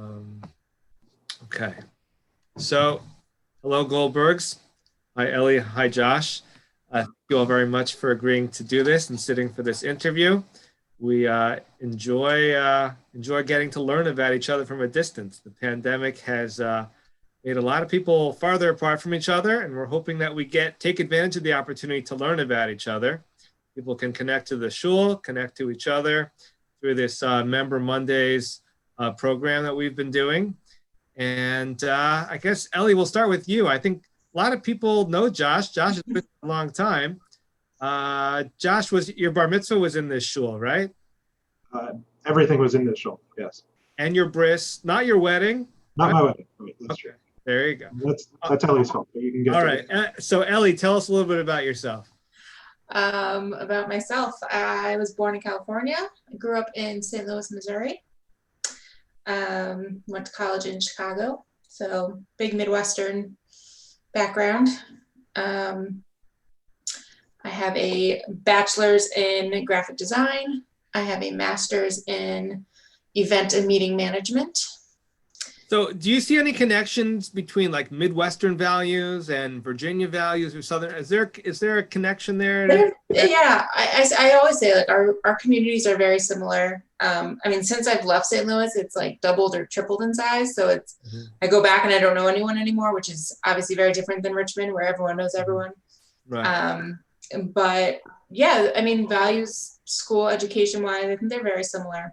Um, okay. So, hello, Goldbergs. Hi, Ellie. Hi, Josh. Thank you all very much for agreeing to do this and sitting for this interview. We enjoy getting to learn about each other from a distance. The pandemic has made a lot of people farther apart from each other, and we're hoping that we take advantage of the opportunity to learn about each other. People can connect to the shul, connect to each other through this Member Mondays program that we've been doing. And I guess, Ellie, we'll start with you. I think a lot of people know Josh. Josh has been for a long time. Josh, your bar mitzvah was in this shul, right? Uh, Everything was in this show. Yes. And your bris, not your wedding. Not Right? my wedding. Right, that's Okay, true. there you go. That's Ellie's fault. But you can get All to right. it. So, Ellie, tell us a little bit about yourself. About myself, I was born in California. I grew up in St. Louis, Missouri. Went to college in Chicago, so big Midwestern background. I have a bachelor's in graphic design. I have a master's in event and meeting management. So, do you see any connections between like Midwestern values and Virginia values or Southern? Is there a connection there? Yeah, I always say like our communities are very similar. I mean, since I've left St. Louis, it's like doubled or tripled in size. So I go back and I don't know anyone anymore, which is obviously very different than Richmond, where everyone knows everyone. Right. But yeah, I mean, values, school, education wise, I think they're very similar.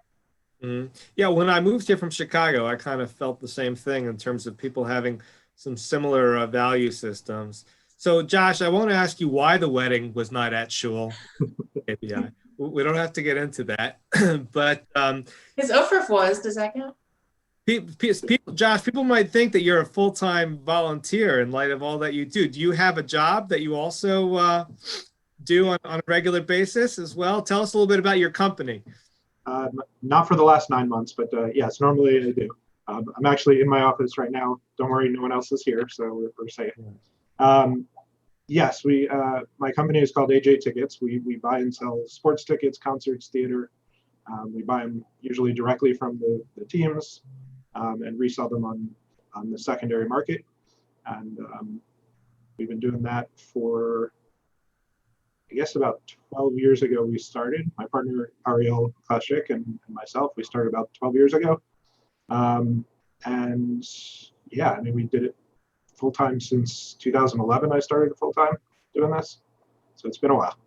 Yeah, when I moved here from Chicago, I kind of felt the same thing in terms of people having some similar value systems. So, Josh, I won't ask you why the wedding was not at shul. API. We don't have to get into that. But His Ofrif was, does that count? Josh, people might think that you're a full-time volunteer in light of all that you do. Do you have a job that you also do on a regular basis as well? Tell us a little bit about your company. Not for the last 9 months, but yes, normally I do. I'm actually in my office right now. Don't worry, no one else is here, so we're safe. Yes, my company is called AJ Tickets. We buy and sell sports tickets, concerts, theater. We buy them usually directly from the teams and resell them on the secondary market. And we've been doing that for, I guess, about 12 years ago we started. My partner Ariel Klashik and myself, we started about 12 years ago. And yeah, I mean, we did it full time since 2011. I started full time doing this, so it's been a while.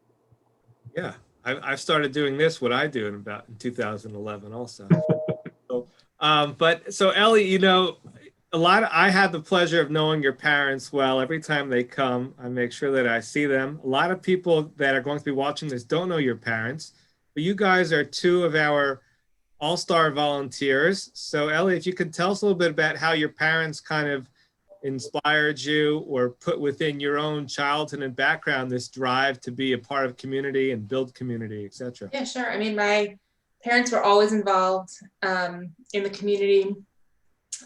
Yeah, I started doing what I do in 2011 also. So Ellie, I had the pleasure of knowing your parents well. Every time they come, I make sure that I see them. A lot of people that are going to be watching this don't know your parents, but you guys are two of our all-star volunteers. So Ellie, if you could tell us a little bit about how your parents kind of inspired you or put within your own childhood and background this drive to be a part of community and build community, etc. Yeah, sure. I mean, my parents were always involved in the community.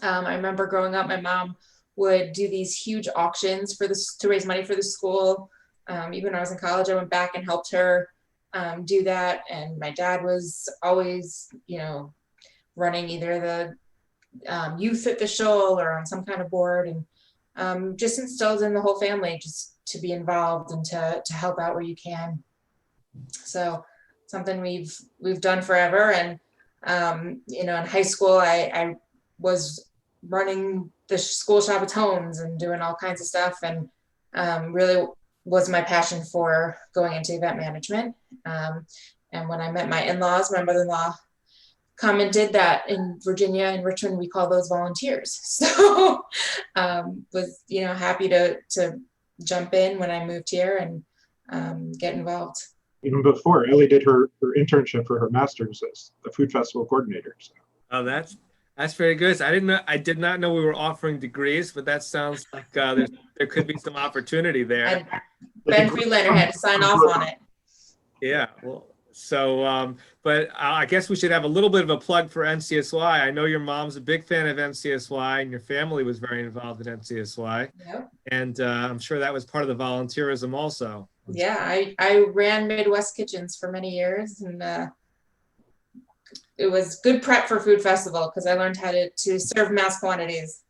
I remember growing up, my mom would do these huge auctions to raise money for the school. Even when I was in college, I went back and helped her do that. And my dad was always, running either the youth at the shul or on some kind of board, and just instilled in the whole family just to be involved and to help out where you can. So something we've done forever. And in high school, I was running the school Shabbatones and doing all kinds of stuff, and really was my passion for going into event management. And when I met my in-laws, my mother-in-law commented that in Virginia and Richmond, we call those volunteers. So was, happy to jump in when I moved here and get involved. Even before, Ellie did her internship for her master's as the food festival coordinator. So. Oh, that's very good. So I did not know we were offering degrees, but that sounds like there could be some opportunity there. Ben Freelander had to sign off on it. Yeah, well, so, but I guess we should have a little bit of a plug for NCSY. I know your mom's a big fan of NCSY, and your family was very involved in NCSY. Yep. And I'm sure that was part of the volunteerism also. Yeah, I ran Midwest Kitchens for many years and it was good prep for food festival because I learned how to serve mass quantities.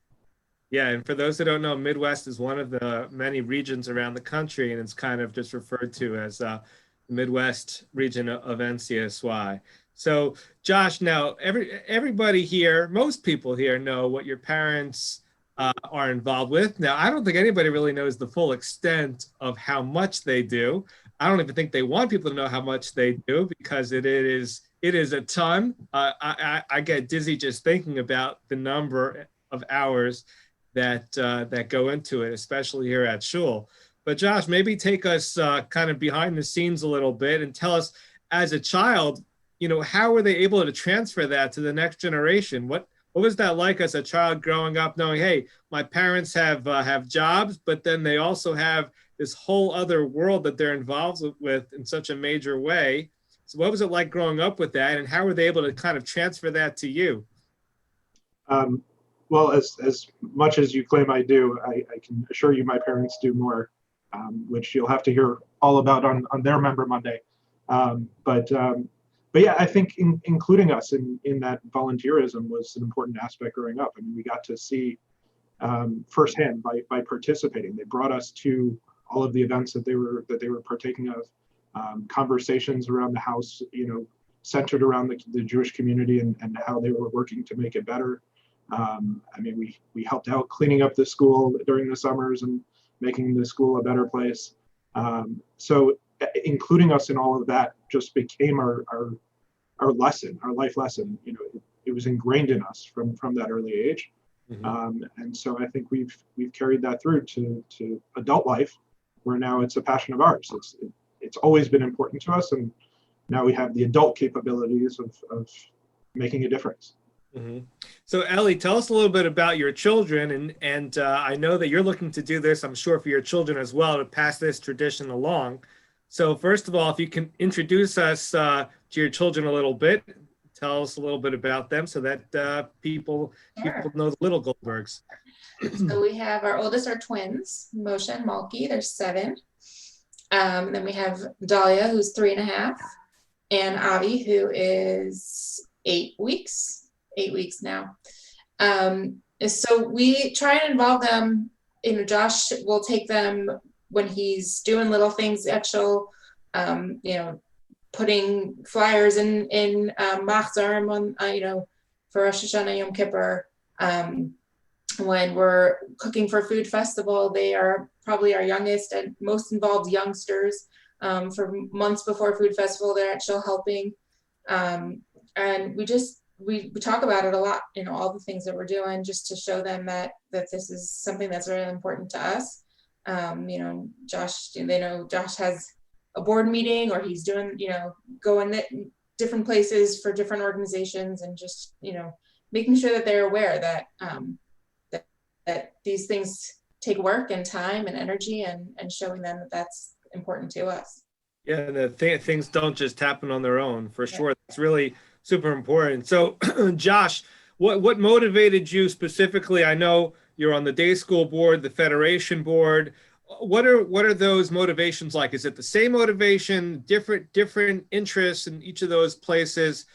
Yeah, and for those who don't know, Midwest is one of the many regions around the country, and it's kind of just referred to as the Midwest region of NCSY. So, Josh, now everybody here, most people here know what your parents are involved with. Now, I don't think anybody really knows the full extent of how much they do. I don't even think they want people to know how much they do because it is a ton. I get dizzy just thinking about the number of hours that go into it, especially here at Shul. But Josh, maybe take us kind of behind the scenes a little bit and tell us, as a child, how were they able to transfer that to the next generation? What was that like as a child growing up, knowing, hey, my parents have jobs, but then they also have this whole other world that they're involved with in such a major way. So what was it like growing up with that, and how were they able to kind of transfer that to you? Um, well, as much as you claim I do, I can assure you my parents do more, which you'll have to hear all about on their Member Monday. But yeah, I think including us in that volunteerism was an important aspect growing up. I mean, we got to see firsthand by participating. They brought us to all of the events that they were partaking of, conversations around the house, centered around the Jewish community and how they were working to make it better. I mean, we helped out cleaning up the school during the summers and making the school a better place. So including us in all of that just became our lesson, our life lesson. It was ingrained in us from that early age. Mm-hmm. And so I think we've carried that through to adult life, where now it's a passion of ours. It's always been important to us, and now we have the adult capabilities of making a difference. Mm-hmm. So Elly, tell us a little bit about your children, and I know that you're looking to do this, I'm sure, for your children as well, to pass this tradition along. So first of all, if you can introduce us to your children a little bit, tell us a little bit about them so that people know the little Goldbergs. So we have our oldest are twins, Moshe and Malki, they're 7. Then we have Dahlia, who's 3.5, and Avi, who is 8 weeks now. So we try and involve them. Josh will take them when he's doing little things at Shul, putting flyers in Machzor on, for Rosh Hashanah, Yom Kippur. When we're cooking for Food Festival, they are probably our youngest and most involved youngsters. For months before Food Festival, they're at Shul helping. And we talk about it a lot, all the things that we're doing, just to show them that this is something that's really important to us. Josh, they know Josh has a board meeting, or he's doing, going different places for different organizations, and just, making sure that they're aware that that these things take work and time and energy, and showing them that that's important to us. Yeah, things don't just happen on their own, for sure. It's really super important. So, Josh, what motivated you specifically? I know you're on the day school board, the federation board. What are those motivations like? Is it the same motivation, different interests in each of those places?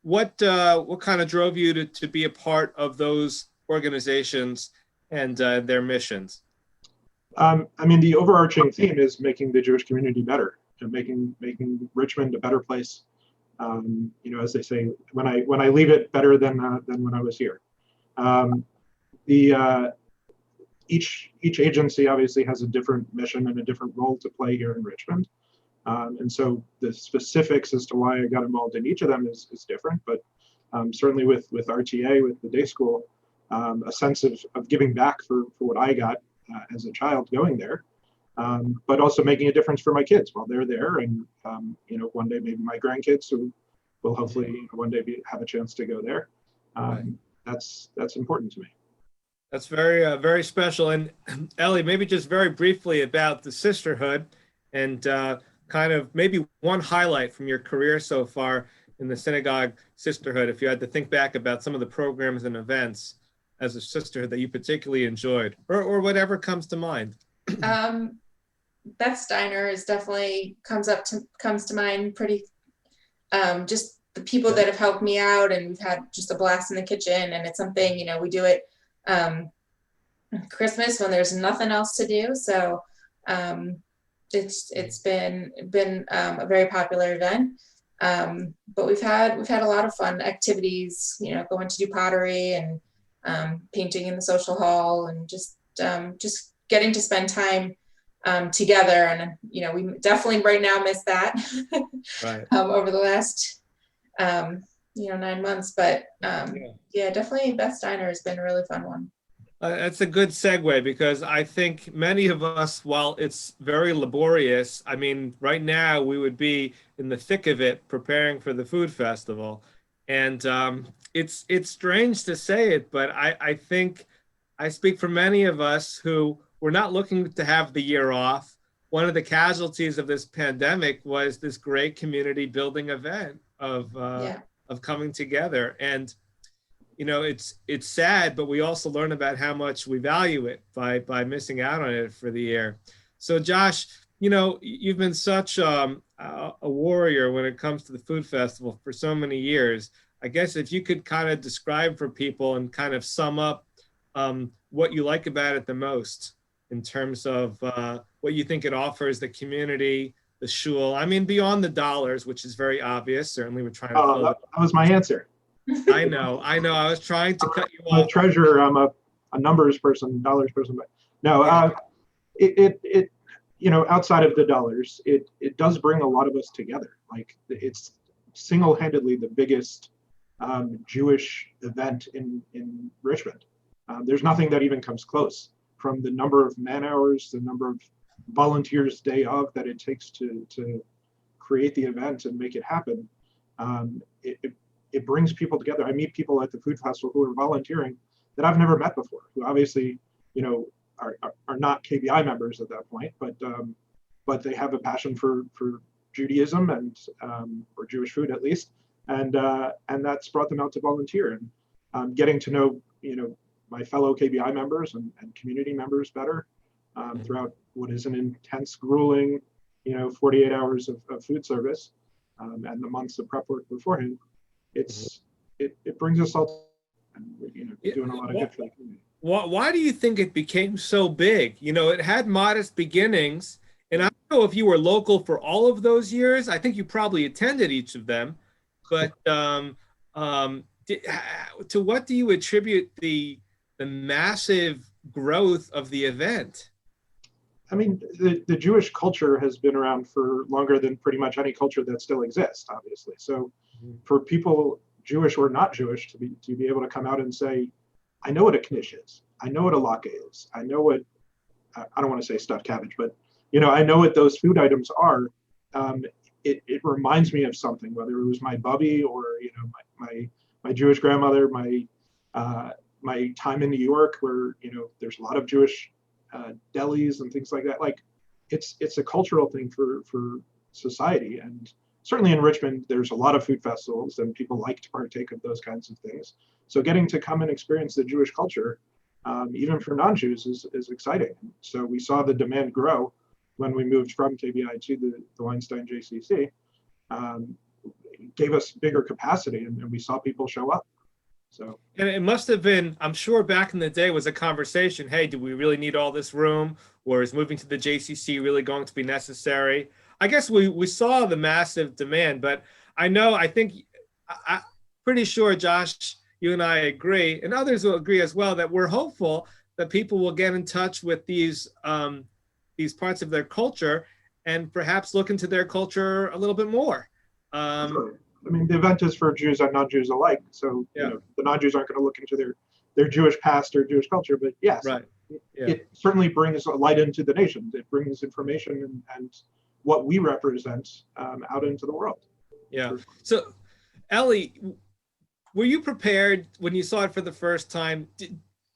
What kind of drove you to be a part of those organizations and their missions? I mean, the overarching theme is making the Jewish community better, and making Richmond a better place. As they say, when I leave it, better than when I was here. Each agency obviously has a different mission and a different role to play here in Richmond. And so the specifics as to why I got involved in each of them is different, but certainly with RTA, with the day school, a sense of giving back for what I got as a child going there, but also making a difference for my kids while they're there. And, one day maybe my grandkids who will hopefully one day have a chance to go there. That's important to me. That's very, very special. And Elly, maybe just very briefly about the sisterhood, and kind of maybe one highlight from your career so far in the synagogue sisterhood, if you had to think back about some of the programs and events as a sisterhood that you particularly enjoyed, or whatever comes to mind. Beth Steiner is definitely comes to mind pretty, just the people that have helped me out, and we've had just a blast in the kitchen. And it's something, you know, we do it Christmas when there's nothing else to do. So it's been a very popular event. But we've had a lot of fun activities, you know, going to do pottery and painting in the social hall, and just getting to spend time together. And you know, we definitely right now miss that Right. over the last 9 months. But yeah, definitely Best Diner has been a really fun one. That's a good segue, because I think many of us, while it's very laborious, I mean, right now we would be in the thick of it preparing for the food festival. And it's strange to say it, but I think I speak for many of us who were not looking to have the year off. One of the casualties of this pandemic was this great community building event of coming together. And you know, it's sad, but we also learn about how much we value it by missing out on it for the year. So Josh, you know, you've been such a warrior when it comes to the food festival for so many years. I guess if you could kind of describe for people and kind of sum up what you like about it the most in terms of what you think it offers the community, the shul. I mean, beyond the dollars, which is very obvious. Certainly we're trying to fill that was my answer. I know. I was trying to cut you I'm off. a treasurer. I'm a numbers person, dollars person. But no, it you know, outside of the dollars, it does bring a lot of us together. Like, it's single-handedly the biggest Jewish event in Richmond. There's nothing that even comes close, from the number of man hours, the number of volunteers day of that it takes to create the event and make it happen. It brings people together. I meet people at the food festival who are volunteering that I've never met before, who obviously, you know, are not KBI members at that point, but they have a passion for Judaism and or Jewish food at least, and that's brought them out to volunteer. And getting to know, you know, my fellow KBI members and community members better throughout what is an intense, grueling, you know, 48 hours of food service and the months of prep work beforehand. It brings us all, and you know, doing a lot of good for the community. Why do you think it became so big? You know, it had modest beginnings, and I don't know if you were local for all of those years. I think you probably attended each of them, but to what do you attribute the massive growth of the event? I mean, the Jewish culture has been around for longer than pretty much any culture that still exists, obviously. So for people, Jewish or not Jewish, to be able to come out and say, I know what a knish is. I know what a latke is. I know what, I don't want to say stuffed cabbage, but, you know, I know what those food items are. It reminds me of something, whether it was my bubby or, you know, my Jewish grandmother, my time in New York, where, you know, there's a lot of Jewish delis and things like that. Like, it's a cultural thing for society. And certainly in Richmond, there's a lot of food festivals and people like to partake of those kinds of things. So getting to come and experience the Jewish culture, even for non-Jews, is exciting. So we saw the demand grow when we moved from KBI to the Weinstein JCC. It gave us bigger capacity, and we saw people show up. So, and it must have been, I'm sure back in the day was a conversation, hey, do we really need all this room? Or is moving to the JCC really going to be necessary? I guess we saw the massive demand, but I'm pretty sure, Josh, you and I agree, and others will agree as well, that we're hopeful that people will get in touch with these parts of their culture and perhaps look into their culture a little bit more. Sure. I mean, the event is for Jews and non-Jews alike. So you know, the non-Jews aren't going to look into their Jewish past or Jewish culture, but yes, right. It certainly brings a light into the nation. It brings information and what we represent out into the world. Yeah. So, Elly, were you prepared when you saw it for the first time?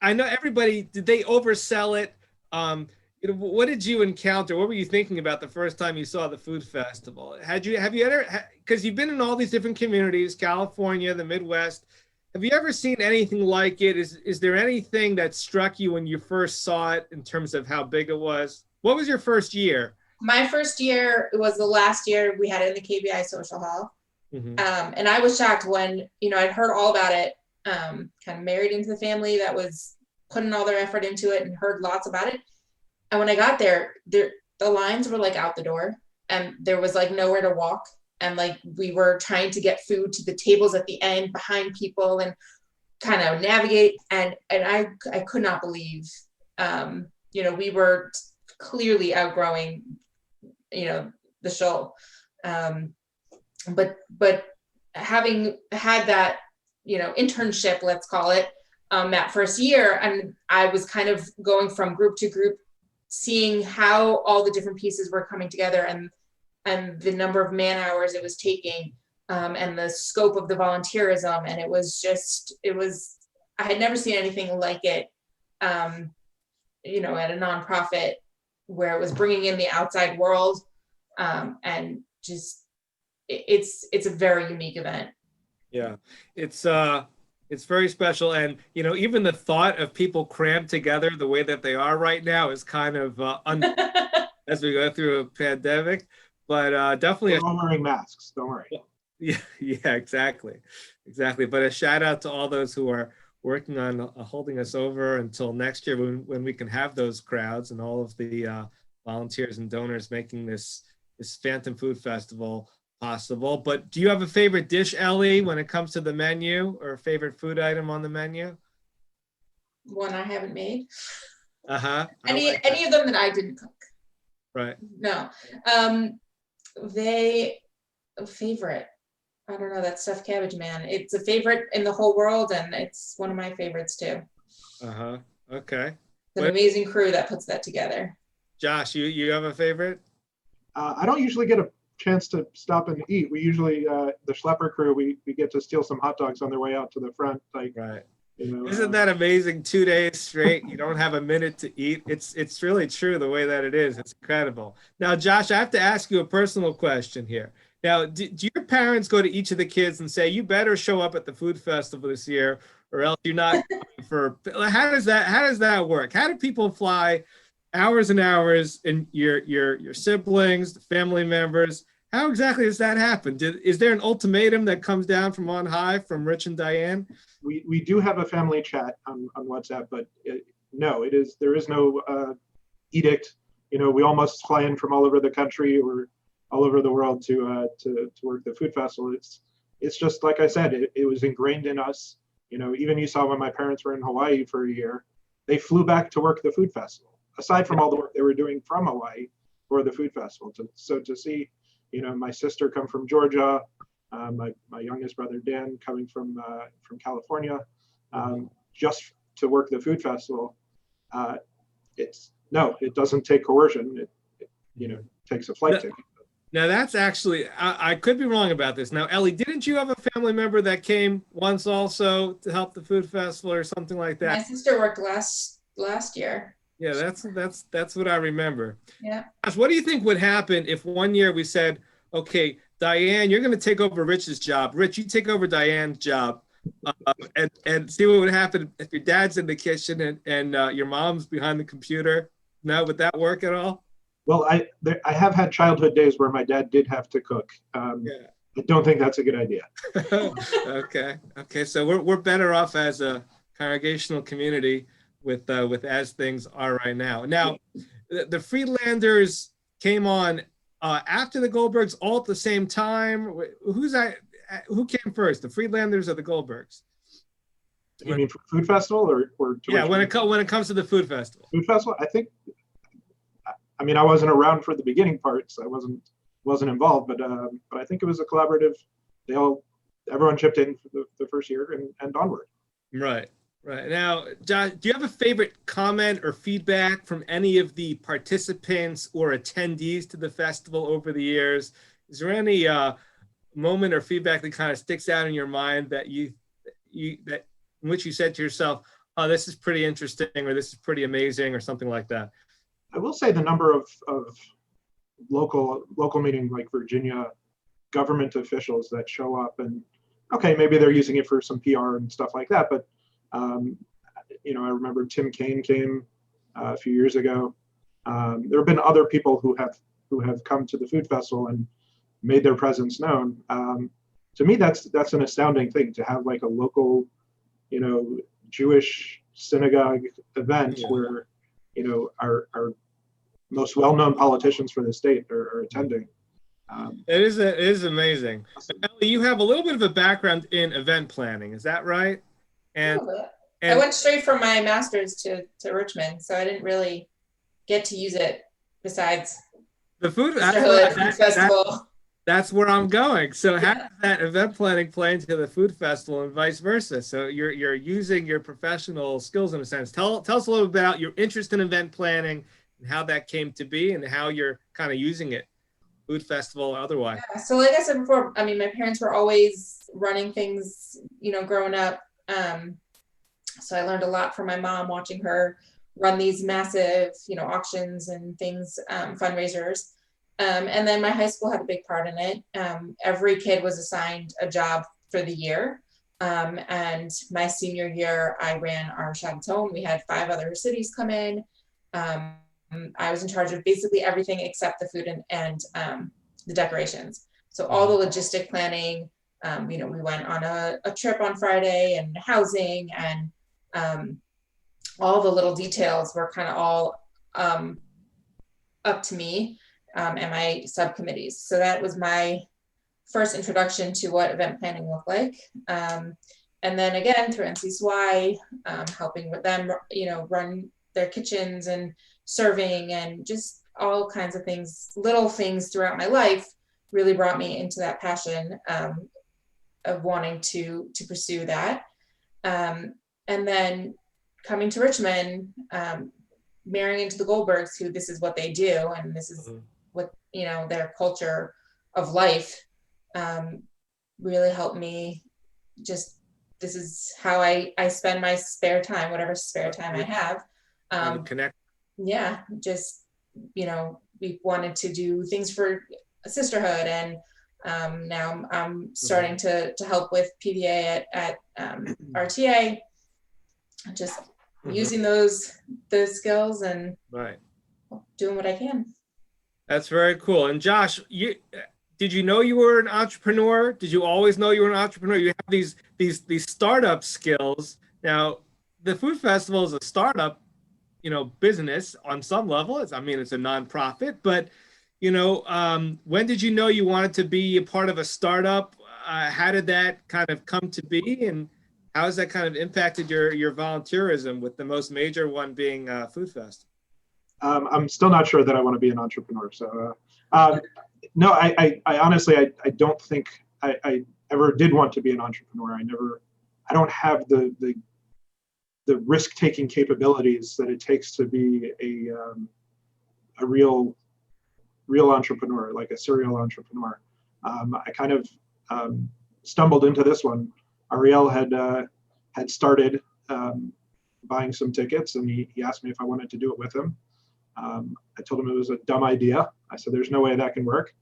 I know everybody, did they oversell it? You know, what did you encounter? What were you thinking about the first time you saw the food festival? Have you ever, because you've been in all these different communities, California, the Midwest, have you ever seen anything like it? Is there anything that struck you when you first saw it in terms of how big it was? What was your first year? My first year was the last year we had it in the KBI Social Hall. Mhm. And I was shocked when, I'd heard all about it, kind of married into the family that was putting all their effort into it and heard lots about it. And when I got there, the lines were like out the door and there was like nowhere to walk. And like we were trying to get food to the tables at the end behind people and kind of navigate. And I could not believe, we were clearly outgrowing, the show. But having had that, internship, let's call it, that first year, and I was kind of going from group to group, seeing how all the different pieces were coming together and the number of man hours it was taking, and the scope of the volunteerism. And I had never seen anything like it, at a nonprofit where it was bringing in the outside world, and just it's a very unique event. Yeah, it's very special, and even the thought of people crammed together the way that they are right now is kind of as we go through a pandemic, but definitely We're all wearing masks. Don't worry. yeah, yeah, exactly. But a shout out to all those who are working on holding us over until next year when we can have those crowds, and all of the volunteers and donors making this Phantom Food Festival possible. But do you have a favorite dish, Elly, when it comes to the menu, or a favorite food item on the menu? One I haven't made. Uh-huh. Any of them that I didn't cook. Right. No. Favorite. I don't know, that stuffed cabbage, man. It's a favorite in the whole world, and it's one of my favorites too. Uh-huh. Okay. It's an amazing crew that puts that together. Josh, you have a favorite? I don't usually get a chance to stop and eat. We usually, the Schlepper crew, we get to steal some hot dogs on their way out to the front. Like, right. You know, Isn't that amazing? 2 days straight, you don't have a minute to eat. It's really true the way that it is. It's incredible. Now, Josh, I have to ask you a personal question here. Now, do your parents go to each of the kids and say, you better show up at the food festival this year, or else you're not for, how does that work? How do people fly hours and hours, and your siblings, family members? How exactly does that happen? Is there an ultimatum that comes down from on high from Rich and Diane? We do have a family chat on WhatsApp, but no, there is no edict. We all must fly in from all over the country or all over the world to work the food festival. It's just like I said, it was ingrained in us. Even you saw when my parents were in Hawaii for a year, they flew back to work the food festival, aside from all the work they were doing from Hawaii for the food festival. So to see, my sister come from Georgia, my youngest brother Dan coming from California, just to work the food festival. It doesn't take coercion. It takes a flight ticket. Now that's actually, I could be wrong about this. Now, Elly, didn't you have a family member that came once also to help the food festival or something like that? My sister worked last year. Yeah, that's what I remember. Yeah. Gosh, what do you think would happen if one year we said, okay, Diane, you're going to take over Rich's job. Rich, you take over Diane's job, and see what would happen if your dad's in the kitchen and your mom's behind the computer. Now, would that work at all? Well, I have had childhood days where my dad did have to cook. Yeah. I don't think that's a good idea. Okay. So we're better off as a congregational community with as things are right now. Now, the Friedlanders came on after the Goldbergs, all at the same time. Who came first, the Friedlanders or the Goldbergs? You mean for food festival or yeah, when it comes to the food festival? Food festival, I wasn't around for the beginning parts. I wasn't involved, but I think it was a collaborative. Everyone chipped in for the first year and onward. Right. Now, Josh, do you have a favorite comment or feedback from any of the participants or attendees to the festival over the years? Is there any moment or feedback that kind of sticks out in your mind that in which you said to yourself, "Oh, this is pretty interesting," or "This is pretty amazing," or something like that? I will say the number of local meeting like Virginia government officials that show up, and okay, maybe they're using it for some PR and stuff like that, but I remember Tim Kaine came a few years ago. There have been other people who have come to the food festival and made their presence known. to me, that's an astounding thing to have like a local, Jewish synagogue event where, our most well-known politicians for the state are attending. It is amazing. Elly, you have a little bit of a background in event planning, is that right? And, I went straight from my master's to Richmond, so I didn't really get to use it besides the food festival. That's where I'm going. So how does that event planning play into the food festival and vice versa? So you're using your professional skills in a sense. Tell us a little bit about your interest in event planning and how that came to be and how you're kind of using it, food festival or otherwise. Yeah, so like I said before, I mean, my parents were always running things, growing up. So I learned a lot from my mom watching her run these massive, auctions and things, fundraisers. And then my high school had a big part in it. Every kid was assigned a job for the year. And my senior year, I ran our Chateau. We had 5 other cities come in. I was in charge of basically everything except the food and the decorations. So all the logistic planning, we went on a trip on Friday, and housing, and all the little details were kind of all up to me and my subcommittees. So that was my first introduction to what event planning looked like. And then again, through NCSY, helping with them, run their kitchens and serving and just all kinds of things, little things throughout my life really brought me into that passion of wanting to pursue that. And then coming to Richmond, marrying into the Goldbergs, who this is what they do, and this is what, their culture of life, really helped me. Just, this is how I spend my spare time, whatever spare time I have. Connect. Yeah, just, we wanted to do things for a sisterhood, and now I'm starting to help with PVA at RTA, just using those skills and doing what I can. That's very cool. And Josh, did you know you were an entrepreneur? Did you always know you were an entrepreneur? You have these startup skills. Now, the food festival is a startup, business on some level. It's a nonprofit, but when did you know you wanted to be a part of a startup? How did that kind of come to be, and how has that kind of impacted your volunteerism, with the most major one being Food Fest? I'm still not sure that I want to be an entrepreneur. So no, I honestly, I don't think I ever did want to be an entrepreneur. I don't have the risk-taking capabilities that it takes to be a real entrepreneur, like a serial entrepreneur. I kind of stumbled into this one. Ariel had started buying some tickets, and he asked me if I wanted to do it with him. I told him it was a dumb idea. I said, there's no way that can work.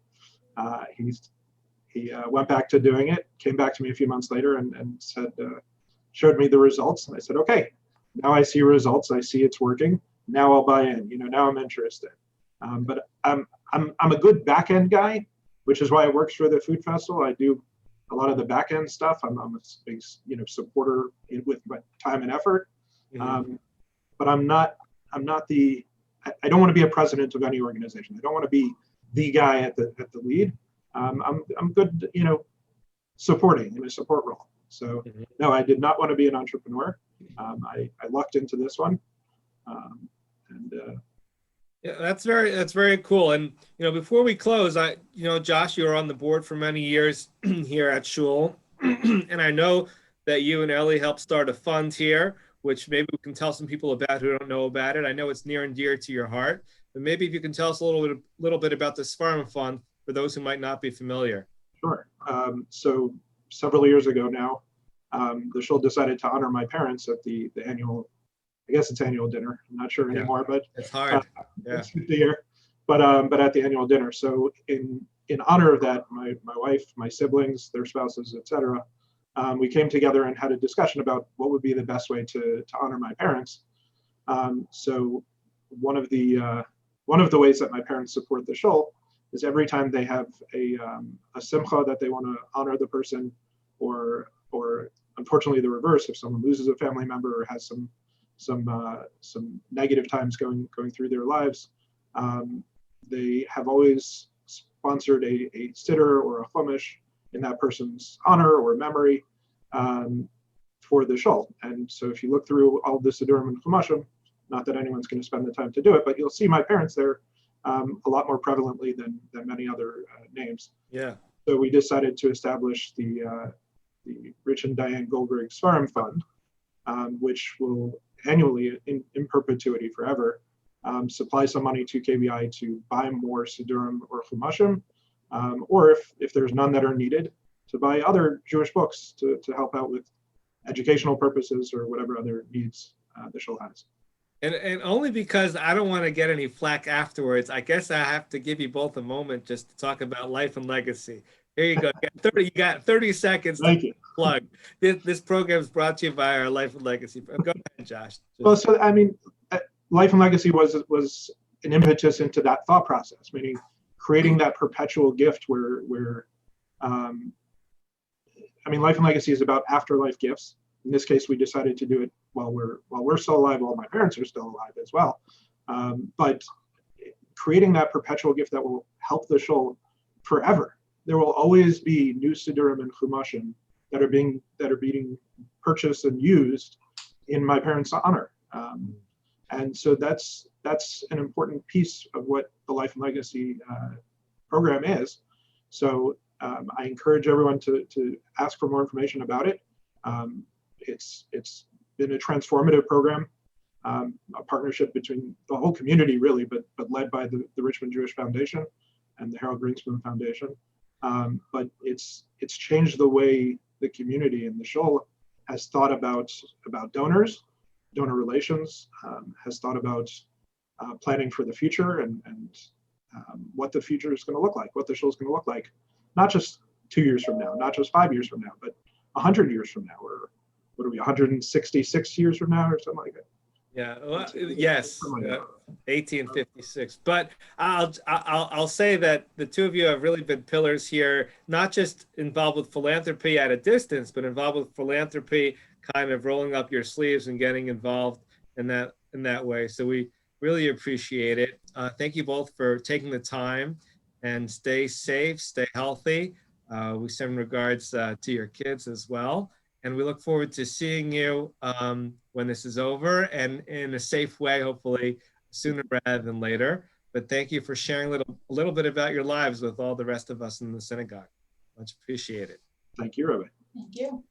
He went back to doing it, came back to me a few months later and said, showed me the results. And I said, okay, now I see results. I see it's working. Now I'll buy in, now I'm interested. But I'm a good back end guy, which is why it works for the food festival. I do a lot of the back end stuff. I'm a big, supporter with my time and effort. But I don't want to be a president of any organization. I don't want to be the guy at the lead. I'm good, supporting in a support role. So no, I did not want to be an entrepreneur. I lucked into this one. Yeah, that's very cool. And before we close, Josh, you were on the board for many years here at Shul, and I know that you and Elly helped start a fund here, which maybe we can tell some people about who don't know about it. I know it's near and dear to your heart, but maybe if you can tell us a little bit about this Farm Fund for those who might not be familiar. Sure. So several years ago now, the Shul decided to honor my parents at the annual, I guess it's annual dinner. I'm not sure anymore, but it's hard. It's the year. But at the annual dinner. So in honor of that, my wife, my siblings, their spouses, etc., we came together and had a discussion about what would be the best way to honor my parents. So one of the ways that my parents support the Shul is every time they have a simcha that they want to honor the person, or unfortunately the reverse, if someone loses a family member or has some negative times going through their lives, they have always sponsored a siddur or a chumash in that person's honor or memory, for the shul. And so if you look through all the siddurim and chumashim, not that anyone's going to spend the time to do it, but you'll see my parents there a lot more prevalently than many other names. Yeah. So we decided to establish the Rich and Diane Goldberg Svarim Fund, which will annually, in perpetuity forever, supply some money to KBI to buy more siddurim or chumashim, or if there's none that are needed, to buy other Jewish books to help out with educational purposes or whatever other needs the shul has. And only because I don't want to get any flack afterwards, I guess I have to give you both a moment just to talk about life and legacy. Here you go. You got 30 seconds Thank you. Plug. This program is brought to you by our Life and Legacy. Go ahead, Josh. Well, so I mean, Life and Legacy was an impetus into that thought process, meaning creating that perpetual gift where I mean, Life and Legacy is about afterlife gifts. In this case, we decided to do it while we're still alive, while my parents are still alive as well. But creating that perpetual gift that will help the shul forever. There will always be new siddurim and chumashim that are being purchased and used in my parents' honor. And so that's an important piece of what the Life and Legacy program is. So I encourage everyone to ask for more information about it. It's been a transformative program, a partnership between the whole community really, but led by the Richmond Jewish Foundation and the Harold Greenspoon Foundation. But it's changed the way the community and the shul has thought about donors, donor relations, has thought about planning for the future and what the future is going to look like, what the shul is going to look like, not just 2 years from now, not just 5 years from now, but 100 years from now, or what are we, 166 years from now, or something like that. Yeah. Well, yes. 1856. But I'll say that the two of you have really been pillars here, not just involved with philanthropy at a distance, but involved with philanthropy, kind of rolling up your sleeves and getting involved in that way. So we really appreciate it. Thank you both for taking the time, and stay safe, stay healthy. We send regards to your kids as well. And we look forward to seeing you when this is over, and in a safe way, hopefully sooner rather than later. But thank you for sharing a little bit about your lives with all the rest of us in the synagogue. Much appreciated. Thank you, Rabbi. Thank you.